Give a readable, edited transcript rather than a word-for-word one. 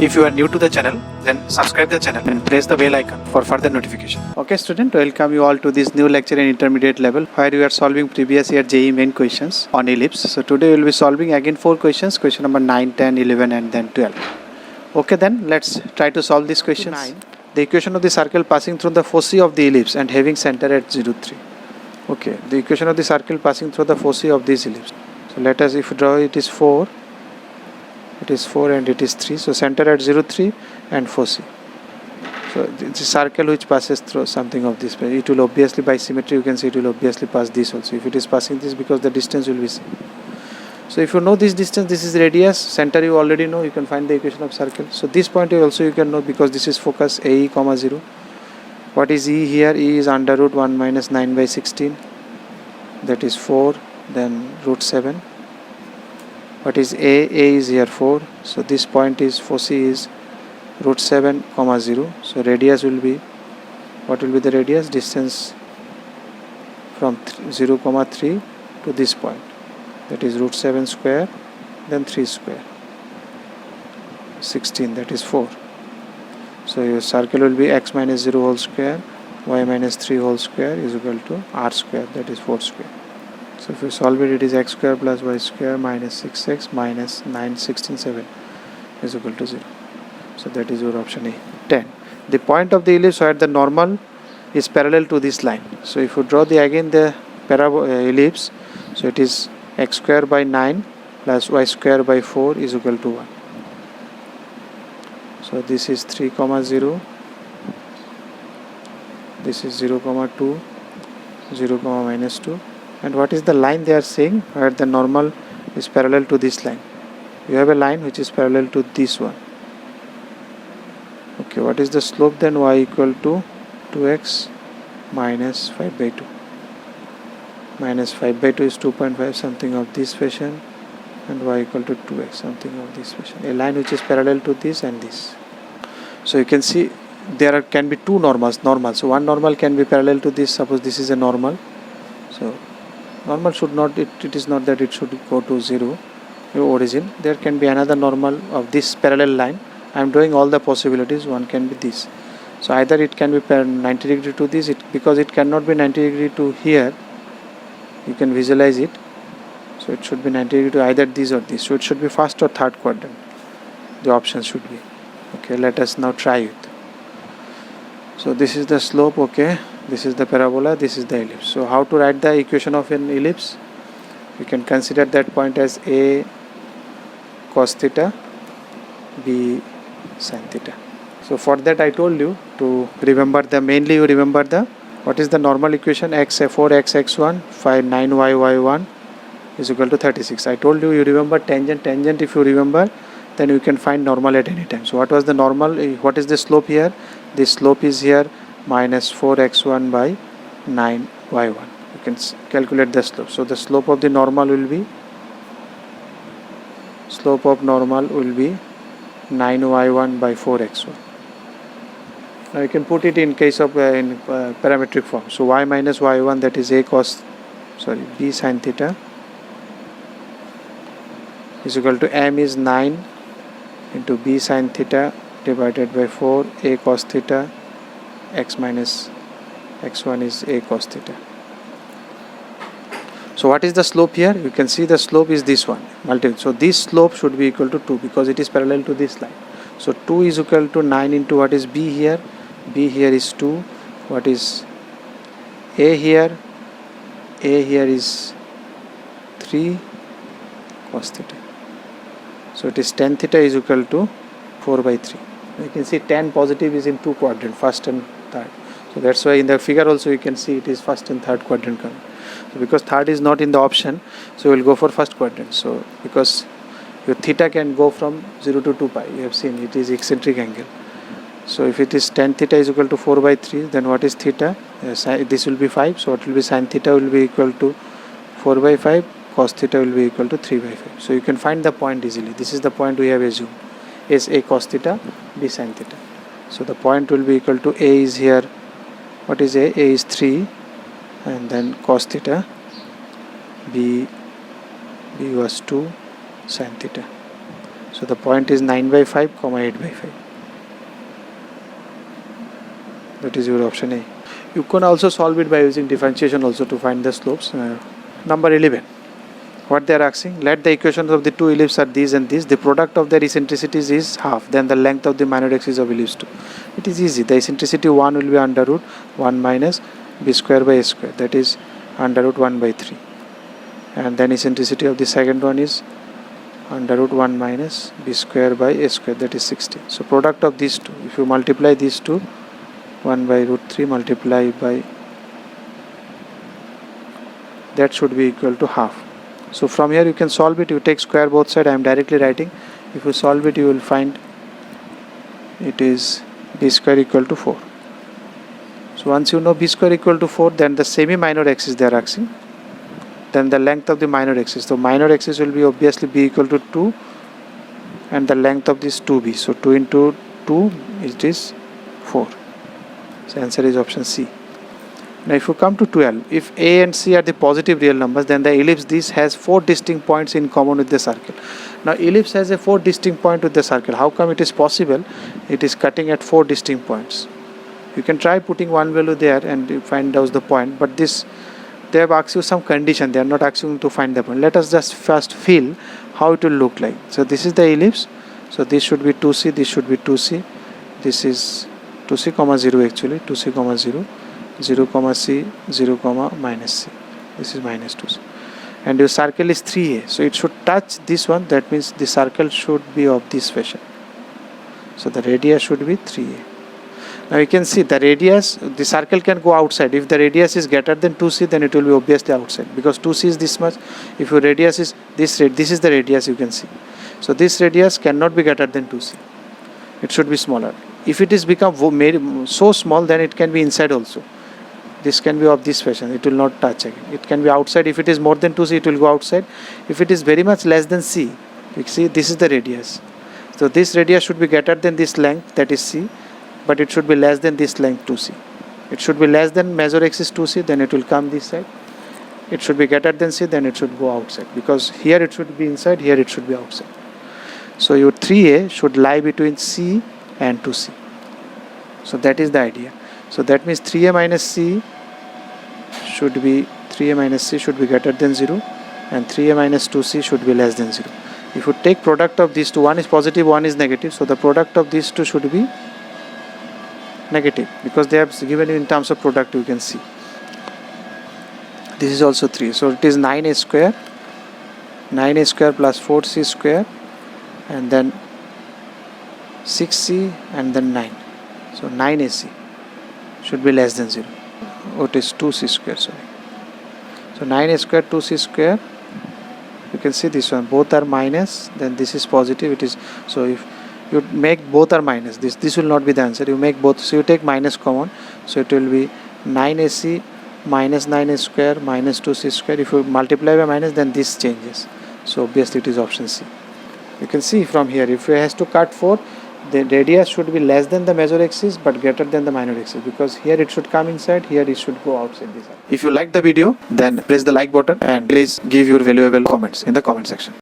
If you are new to the channel, then subscribe the channel and press the bell icon for further notification. Okay student, welcome you all to this new lecture in intermediate level where we are solving previous year JEE main questions on ellipse. So today we will be solving again 4 questions, question number 9, 10, 11 and then 12. Okay, then let's try to solve these questions. The equation of the circle passing through the foci of the ellipse and having center at 0, 3. Okay, the equation of the circle passing through the foci of this ellipse. So let us, if we draw it is 4, it is 4 and it is 3, so center at 0, 3 and foci. So it's a circle which passes through something of this, it will obviously, by symmetry you can see it will obviously pass this also, if it is passing this, because the distance will be same. So if you know this distance, this is radius, center you already know, you can find the equation of circle. So this point also you can know because this is focus AE, 0. What is E here? E is under root 1 minus 9 by 16, that is 4, then root 7. What is A? A is here 4, so this point is foci is root 7, 0. So radius will be, what will be the radius? Distance from 0, 3 to this point, that is root 7 square, then 3 square, 16, that is 4. So your circle will be x minus 0 whole square, y minus 3 whole square is equal to r square, that is 4 square. So if you solve it, it is x square plus y square minus 6x minus 9, 16, 7 is equal to 0. So that is your option A. 10. The point of the ellipse where the normal is parallel to this line. So if you draw the again the ellipse, so it is x square by 9 plus y square by 4 is equal to 1. So this is 3, 0. This is 0, 2, 0, minus 2. And what is the line they are saying where the normal is parallel to this line? You have a line which is parallel to this one. Okay, what is the slope then? Y equal to 2x minus 5 by 2. Minus 5 by 2 is 2.5, something of this fashion, and y equal to 2x, something of this fashion. A line which is parallel to this and this. So you can see there can be two normals. So one normal can be parallel to this. Suppose this is a normal. So normal should not, it is not that it should go to 0 origin. There can be another normal of this parallel line. I am doing all the possibilities. One can be this. So either it can be 90 degree to this, because it cannot be 90 degree to here. You can visualize it. So it should be 90 degree to either this or this. So it should be first or third quadrant. The option should be. Okay, let us now try it. So this is the slope. Okay, this is the parabola, this is the ellipse. So how to write the equation of an ellipse? You can consider that point as A cos theta, B sin theta. So for that I told you to remember mainly you remember what is the normal equation? X4x x1 5 9y y1 is equal to 36. I told you remember tangent. If you remember, then you can find normal at any time. So what was the normal? What is the slope here? The slope is here minus 4x1 by 9y1. You can calculate the slope. So the slope of the normal will be 9y1 by 4x1. Now you can put it in case of in parametric form. So y minus y1, that is b sin theta is equal to m is 9 into b sin theta divided by 4 a cos theta, x minus x1 is a cos theta. So what is the slope here? You can see the slope is this one. So this slope should be equal to 2 because it is parallel to this line. So 2 is equal to 9 into what is b here? B here is 2. What is a here? A here is 3 cos theta. So it is tan theta is equal to 4 by 3. You can see tan positive is in two quadrants, first and third. So that's why in the figure also you can see it is first and third quadrant coming. So because third is not in the option, so we will go for first quadrant. So because your theta can go from 0 to 2 pi, you have seen it is eccentric angle. So if it is tan theta is equal to 4 by 3, then what is theta? This will be 5, so what will be sin theta will be equal to 4 by 5, cos theta will be equal to 3 by 5. So you can find the point easily. This is the point we have assumed is a cos theta, b sin theta. So the point will be equal to a is here. What is a? A is 3 and then cos theta, b was 2 sin theta. So the point is 9 by 5 comma 8 by 5. That is your option A. You can also solve it by using differentiation also to find the slopes. Number 11. What they are asking, let the equations of the two ellipses are these and these. The product of their eccentricities is half. Then the length of the minor axis of ellipse 2. It is easy. The eccentricity 1 will be under root 1 minus b square by a square. That is under root 1 by 3. And then eccentricity of the second one is under root 1 minus b square by a square. That is 16. So product of these two. If you multiply these two, 1 by root 3 multiply by, that should be equal to half. So from here you can solve it. You take square both sides. I am directly writing. If you solve it, you will find it is b square equal to 4. So once you know b square equal to 4, then the semi minor axis they are asking. Then the length of the minor axis. So minor axis will be obviously b equal to 2, and the length of this 2b. So 2 into 2 is 4. So answer is option C. Now if you come to 12, if A and C are the positive real numbers, then the ellipse this has 4 distinct points in common with the circle. Now ellipse has a 4 distinct point with the circle. How come it is possible? It is cutting at 4 distinct points. You can try putting one value there and you find out the point, but this, they have asked you some condition. They are not asking you to find the point. Let us just first feel how it will look like. So this is the ellipse. So this should be 2C, this should be 2C. This is 2C comma 0 actually, 2C comma 0. 0 comma C, 0 comma minus C. This is minus 2C. And your circle is 3A. So it should touch this one. That means the circle should be of this fashion. So the radius should be 3A. Now you can see the radius, the circle can go outside. If the radius is greater than 2C, then it will be obviously outside. Because 2C is this much. If your radius is this, this is the radius you can see. So this radius cannot be greater than 2C. It should be smaller. If it is become so small, then it can be inside also. This can be of this fashion. It will not touch again. It can be outside. If it is more than 2C, it will go outside. If it is very much less than C, you see this is the radius. So this radius should be greater than this length, that is C, but it should be less than this length 2C. It should be less than major axis 2C, then it will come this side. It should be greater than C, then it should go outside. Because here it should be inside, here it should be outside. So your 3A should lie between C and 2C. So that is the idea. So that means 3A minus C should be greater than 0, and 3A minus 2C should be less than 0. If you take product of these two, one is positive, one is negative, so the product of these two should be negative, because they have given you in terms of product, you can see. This is also 3. So it is 9A square plus 4C square, and then 6C and then 9. So 9AC should be less than 0. What is 2C square, sorry. So 9A square, 2C square. You can see this one, both are minus, then this is positive. It is, so if you make both are minus, this will not be the answer. You make both, so you take minus common. So it will be 9AC minus 9A square minus 2C square. If you multiply by minus, then this changes. So obviously it is option C. You can see from here, if it has to cut 4, the radius should be less than the major axis but greater than the minor axis, because here it should come inside, here it should go outside this side. If you like the video, then press the like button and please give your valuable comments in the comment section.